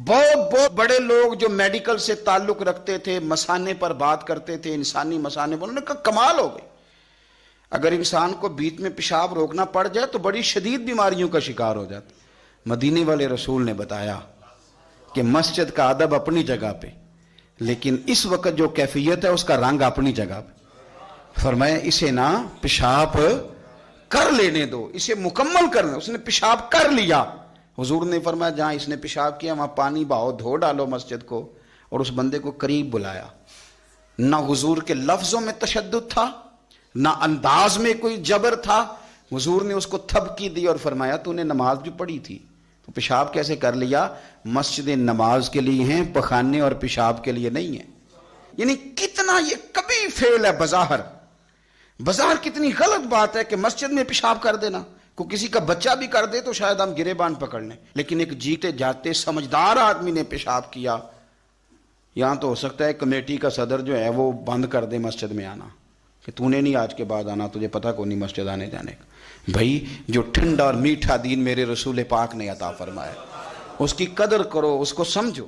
بہت بہت بڑے لوگ جو میڈیکل سے تعلق رکھتے تھے، مسانے پر بات کرتے تھے، انسانی مسانے پر، انہوں نے کہا کمال ہو گئی، اگر انسان کو بیچ میں پیشاب روکنا پڑ جائے تو بڑی شدید بیماریوں کا شکار ہو جاتا۔ مدینے والے رسول نے بتایا کہ مسجد کا ادب اپنی جگہ پہ، لیکن اس وقت جو کیفیت ہے اس کا رنگ اپنی جگہ پہ۔ فرمایا اسے نہ پیشاب کر لینے دو، اسے مکمل کرنا۔ اس نے پیشاب کر لیا، حضور نے فرمایا جہاں اس نے پیشاب کیا وہاں پانی بہاؤ، دھو ڈالو مسجد کو، اور اس بندے کو قریب بلایا۔ نہ حضور کے لفظوں میں تشدد تھا، نہ انداز میں کوئی جبر تھا، حضور نے اس کو تھبکی دی اور فرمایا تو نے نماز بھی پڑھی تھی تو پیشاب کیسے کر لیا؟ مسجد نماز کے لیے ہیں، پخانے اور پیشاب کے لیے نہیں ہیں۔ یعنی کتنا یہ کبھی فعل ہے بظاہر کتنی غلط بات ہے کہ مسجد میں پیشاب کر دینا، کو کسی کا بچہ بھی کر دے تو شاید ہم گریبان پکڑ لیں، لیکن ایک جیتے جاتے سمجھدار آدمی نے پیشاب کیا، یہاں تو ہو سکتا ہے کمیٹی کا صدر جو ہے وہ بند کر دے مسجد میں آنا کہ تو نے نہیں آج کے بعد آنا، تجھے پتہ کو نہیں مسجد آنے جانے کا۔ بھائی جو ٹھنڈا اور میٹھا دین میرے رسول پاک نے عطا فرمایا اس کی قدر کرو، اس کو سمجھو۔